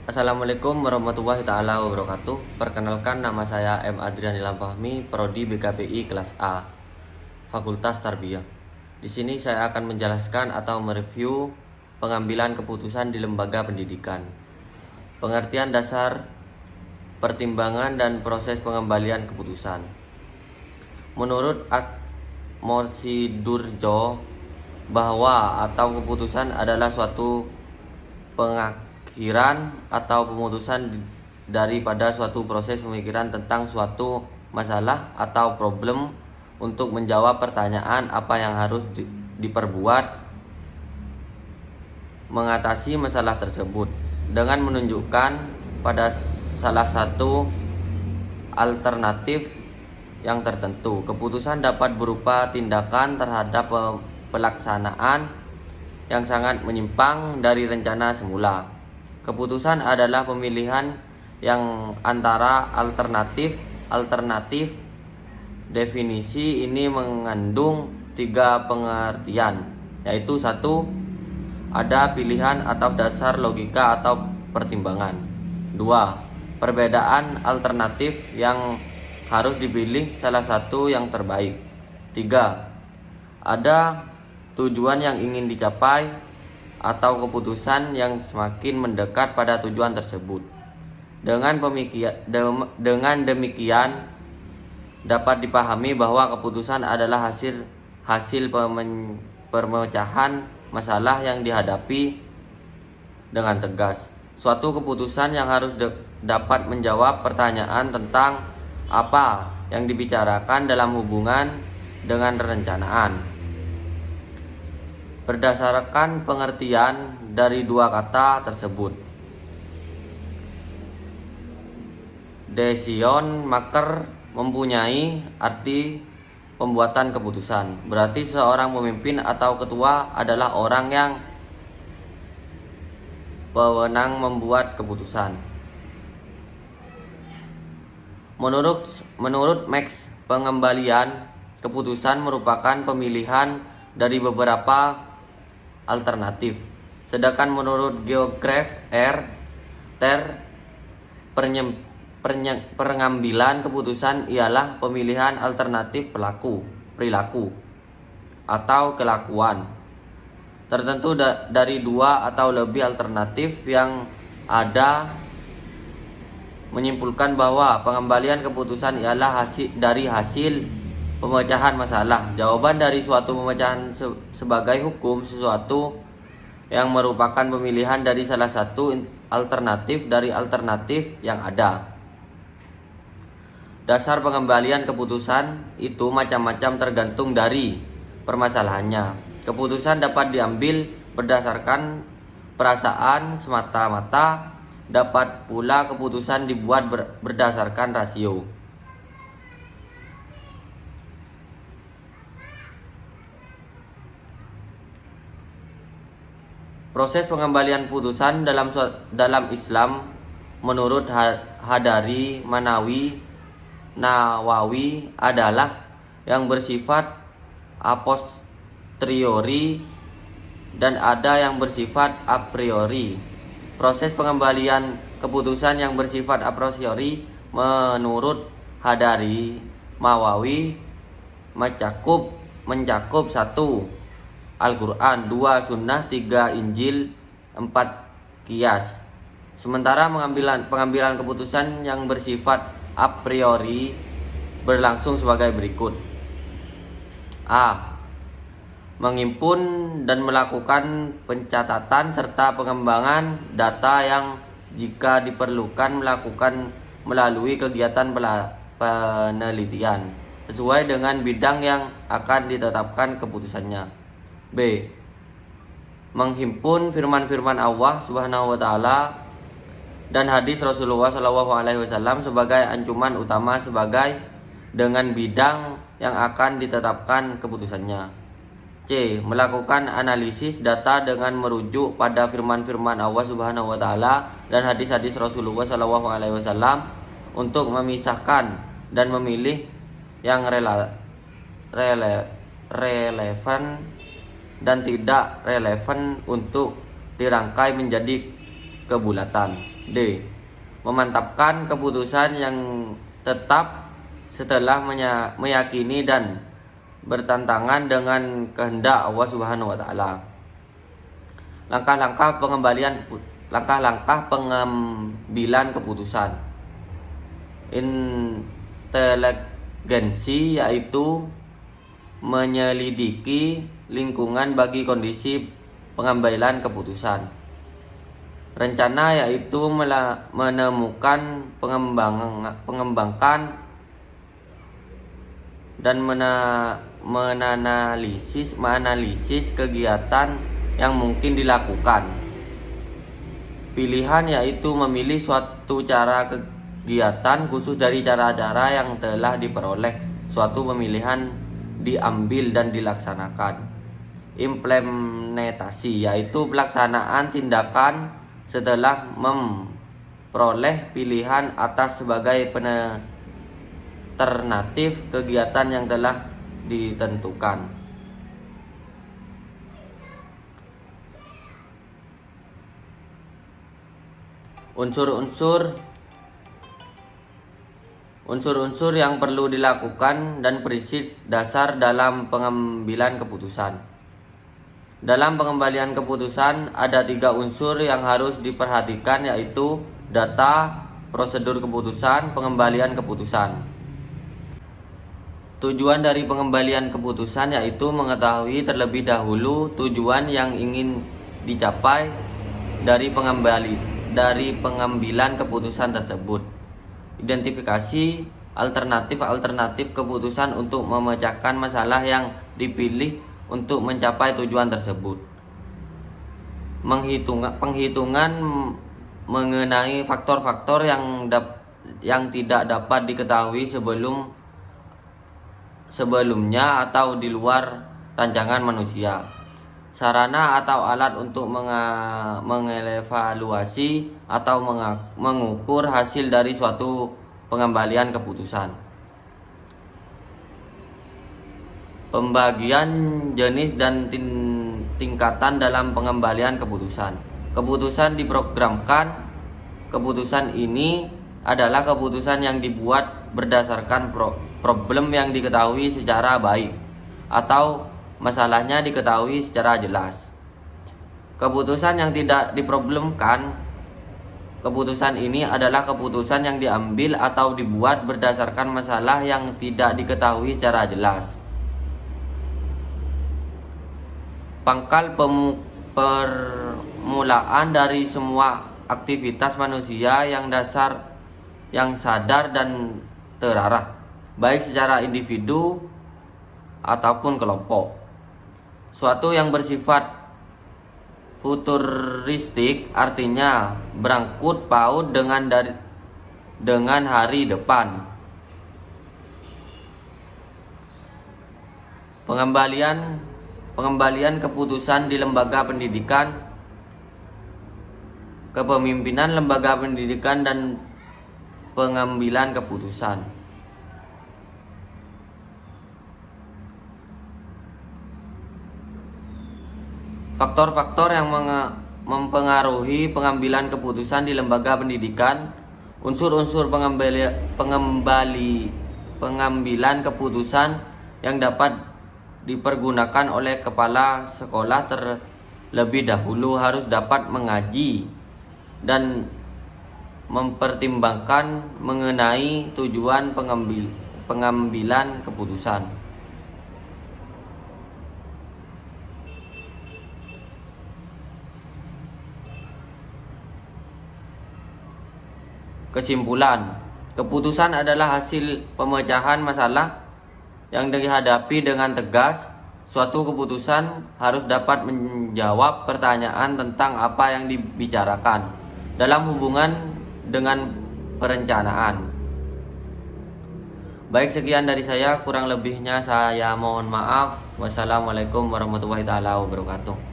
Assalamualaikum warahmatullahi taala wabarakatuh. Perkenalkan, nama saya M. Adrian Ilham Fahmi, Prodi BKPI kelas A, Fakultas Tarbiyah. Di sini saya akan menjelaskan atau mereview pengambilan keputusan di lembaga pendidikan. Pengertian dasar, pertimbangan dan proses pengembalian keputusan. Menurut Atmossidurjo, bahwa atau keputusan adalah suatu pengakhiran atau pemutusan daripada suatu proses pemikiran tentang suatu masalah atau problem untuk menjawab pertanyaan apa yang harus diperbuat mengatasi masalah tersebut dengan menunjukkan pada salah satu alternatif yang tertentu. Keputusan dapat berupa tindakan terhadap pelaksanaan yang sangat menyimpang dari rencana semula. Keputusan adalah pemilihan yang antara alternatif. Definisi ini mengandung 3 pengertian, yaitu 1. Ada pilihan atau dasar logika atau pertimbangan. 2. Perbedaan alternatif yang harus dipilih salah satu yang terbaik. 3. Ada tujuan yang ingin dicapai atau keputusan yang semakin mendekat pada tujuan tersebut. Dengan demikian dapat dipahami bahwa keputusan adalah hasil pemecahan masalah yang dihadapi dengan tegas. Suatu keputusan yang harus dapat menjawab pertanyaan tentang apa yang dibicarakan dalam hubungan dengan perencanaan. Berdasarkan pengertian dari 2 kata tersebut, decision maker mempunyai arti pembuatan keputusan. Berarti seorang pemimpin atau ketua adalah orang yang berwenang membuat keputusan. Menurut Max, pengembalian keputusan merupakan pemilihan dari beberapa alternatif. Sedangkan menurut geograf pengambilan keputusan ialah pemilihan alternatif perilaku atau kelakuan tertentu dari 2 atau lebih alternatif yang ada, menyimpulkan bahwa pengembalian keputusan ialah hasil pemecahan masalah. Jawaban dari suatu pemecahan sebagai hukum sesuatu yang merupakan pemilihan dari salah satu alternatif dari alternatif yang ada. Dasar pengembalian keputusan itu macam-macam tergantung dari permasalahannya. Keputusan dapat diambil berdasarkan perasaan semata-mata, dapat pula keputusan dibuat berdasarkan rasio. Proses pengembalian putusan dalam Islam menurut Hadari Nawawi adalah yang bersifat a posteriori dan ada yang bersifat a priori. Proses pengembalian keputusan yang bersifat a posteriori menurut Hadari Nawawi mencakup 1. Al-Quran, 2. Sunnah, 3. Injil, 4. Qiyas. Sementara pengambilan keputusan yang bersifat a priori berlangsung sebagai berikut. A. Menghimpun dan melakukan pencatatan serta pengembangan data yang jika diperlukan melakukan melalui kegiatan penelitian sesuai dengan bidang yang akan ditetapkan keputusannya. B. Menghimpun firman-firman Allah Subhanahu wa taala dan hadis Rasulullah SAW sebagai anjuman utama sebagai dengan bidang yang akan ditetapkan keputusannya. C. Melakukan analisis data dengan merujuk pada firman-firman Allah Subhanahu wa taala dan hadis-hadis Rasulullah SAW untuk memisahkan dan memilih yang relevan dan tidak relevan untuk dirangkai menjadi kebulatan. D. Memantapkan keputusan yang tetap setelah meyakini dan bertentangan dengan kehendak Allah Subhanahu wa taala. Langkah-langkah pengambilan keputusan. Inteligensi yaitu menyelidiki lingkungan bagi kondisi pengambilan keputusan. Rencana yaitu menemukan, mengembangkan dan menganalisis kegiatan yang mungkin dilakukan. Pilihan yaitu memilih suatu cara kegiatan khusus dari cara-cara yang telah diperoleh suatu pemilihan diambil dan dilaksanakan. Implementasi yaitu pelaksanaan tindakan setelah memperoleh pilihan atas sebagai alternatif kegiatan yang telah ditentukan. Unsur-unsur yang perlu dilakukan dan prinsip dasar dalam pengambilan keputusan. Dalam pengambilan keputusan ada 3 unsur yang harus diperhatikan, yaitu data, prosedur keputusan, pengembalian keputusan. Tujuan dari pengembalian keputusan yaitu mengetahui terlebih dahulu tujuan yang ingin dicapai dari pengambilan keputusan tersebut. Identifikasi alternatif keputusan untuk memecahkan masalah yang dipilih untuk mencapai tujuan tersebut. Penghitungan mengenai faktor-faktor yang tidak dapat diketahui sebelumnya atau di luar rancangan manusia. Sarana atau alat untuk mengevaluasi atau mengukur hasil dari suatu pengembalian keputusan. Pembagian jenis dan tingkatan dalam pengembalian keputusan. Keputusan diprogramkan. Keputusan ini adalah keputusan yang dibuat berdasarkan problem yang diketahui secara baik atau masalahnya diketahui secara jelas. Keputusan yang tidak diproblemkan. Keputusan ini adalah keputusan yang diambil atau dibuat berdasarkan masalah yang tidak diketahui secara jelas. Pangkal permulaan dari semua aktivitas manusia yang sadar dan terarah, baik secara individu ataupun kelompok. Suatu yang bersifat futuristik artinya berangkut paut dengan hari depan. Pengembalian keputusan di lembaga pendidikan, kepemimpinan lembaga pendidikan dan pengambilan keputusan. Faktor-faktor yang mempengaruhi pengambilan keputusan di lembaga pendidikan. Unsur-unsur pengambilan keputusan yang dapat dipergunakan oleh kepala sekolah terlebih dahulu harus dapat mengaji dan mempertimbangkan mengenai tujuan pengambilan keputusan. Kesimpulan, keputusan adalah hasil pemecahan masalah yang dihadapi dengan tegas. Suatu keputusan harus dapat menjawab pertanyaan tentang apa yang dibicarakan dalam hubungan dengan perencanaan. Baik, sekian dari saya, kurang lebihnya saya mohon maaf. Wassalamualaikum warahmatullahi wabarakatuh.